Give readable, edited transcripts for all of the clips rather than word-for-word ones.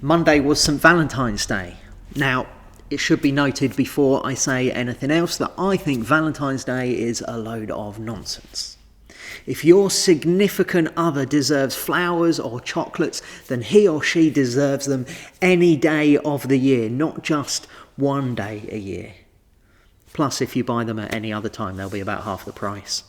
Monday was St. Valentine's Day. Now, it should be noted before I say anything else that I think Valentine's Day is a load of nonsense. If your significant other deserves flowers or chocolates, then he or she deserves them any day of the year, not just one day a year. Plus, if you buy them at any other time, they'll be about half the price.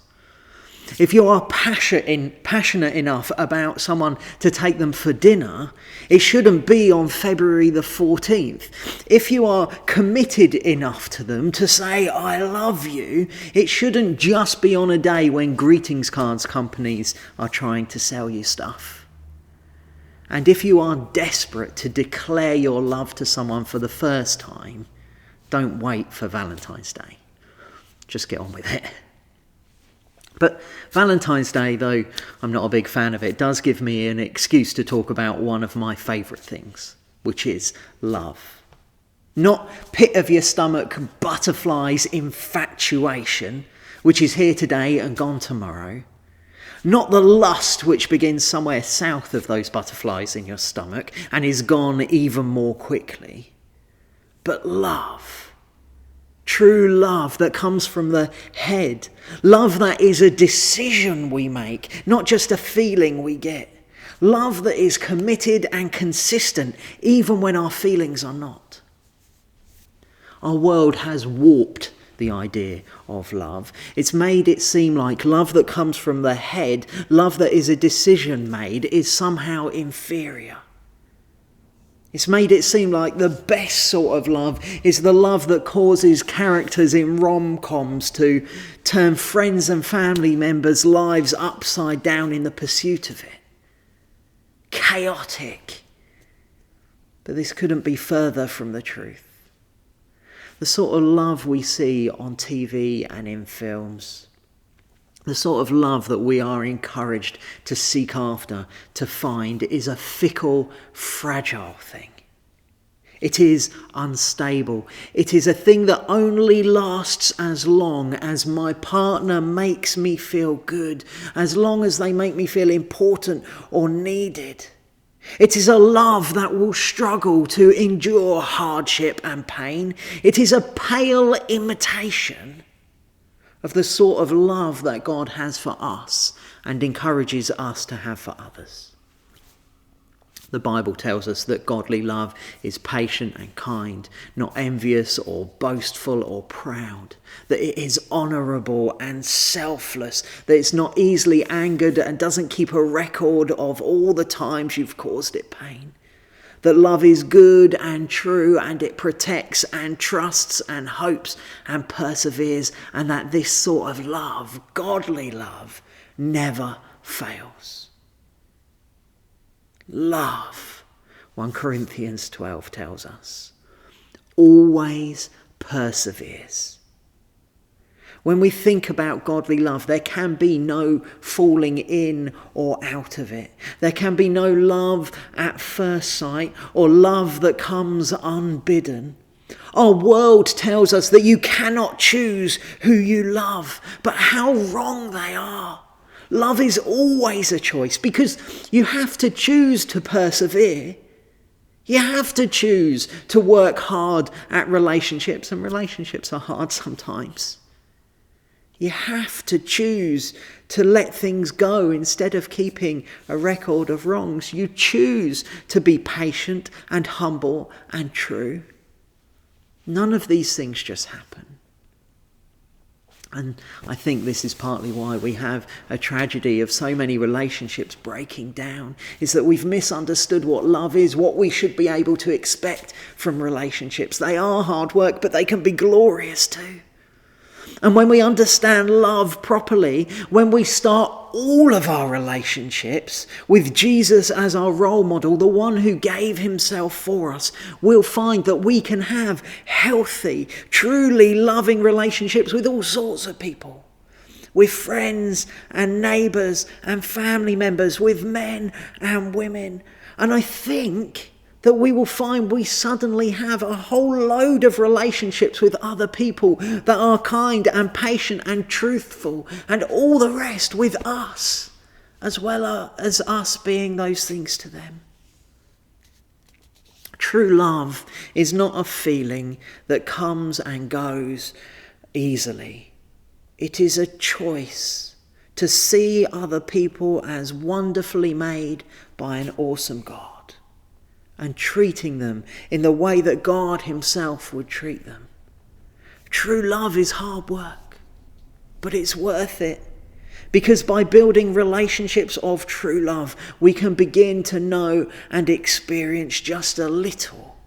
If you are passionate enough about someone to take them for dinner, it shouldn't be on February the 14th. If you are committed enough to them to say, I love you, it shouldn't just be on a day when greetings cards companies are trying to sell you stuff. And if you are desperate to declare your love to someone for the first time, don't wait for Valentine's Day. Just get on with it. But Valentine's Day, though I'm not a big fan of it, does give me an excuse to talk about one of my favourite things, which is love. Not pit of your stomach butterflies infatuation, which is here today and gone tomorrow. Not the lust which begins somewhere south of those butterflies in your stomach and is gone even more quickly. But love. True love that comes from the head. Love that is a decision we make, not just a feeling we get. Love that is committed and consistent, even when our feelings are not. Our world has warped the idea of love. It's made it seem like love that comes from the head, love that is a decision made, is somehow inferior. It's made it seem like the best sort of love is the love that causes characters in rom-coms to turn friends and family members' lives upside down in the pursuit of it. Chaotic. But this couldn't be further from the truth. The sort of love we see on TV and in films, the sort of love that we are encouraged to seek after, to find, is a fickle, fragile thing. It is unstable. It is a thing that only lasts as long as my partner makes me feel good, as long as they make me feel important or needed. It is a love that will struggle to endure hardship and pain. It is a pale imitation of the sort of love that God has for us and encourages us to have for others. The Bible tells us that godly love is patient and kind, not envious or boastful or proud, that it is honourable and selfless, that it's not easily angered and doesn't keep a record of all the times you've caused it pain. That love is good and true, and it protects and trusts and hopes and perseveres, and that this sort of love, godly love, never fails. Love, 1 Corinthians 12 tells us, always perseveres. When we think about godly love, there can be no falling in or out of it. There can be no love at first sight or love that comes unbidden. Our world tells us that you cannot choose who you love, but how wrong they are. Love is always a choice because you have to choose to persevere. You have to choose to work hard at relationships, and relationships are hard sometimes. You have to choose to let things go instead of keeping a record of wrongs. You choose to be patient and humble and true. None of these things just happen. And I think this is partly why we have a tragedy of so many relationships breaking down, is that we've misunderstood what love is, what we should be able to expect from relationships. They are hard work, but they can be glorious too. And when we understand love properly, when we start all of our relationships with Jesus as our role model, the one who gave himself for us, we'll find that we can have healthy, truly loving relationships with all sorts of people. With friends and neighbours and family members, with men and women. And I think that we will find we suddenly have a whole load of relationships with other people that are kind and patient and truthful, and all the rest with us, as well as us being those things to them. True love is not a feeling that comes and goes easily. It is a choice to see other people as wonderfully made by an awesome God and treating them in the way that God himself would treat them. True love is hard work, but it's worth it. Because by building relationships of true love, we can begin to know and experience just a little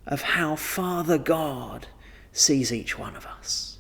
of how Father God sees each one of us.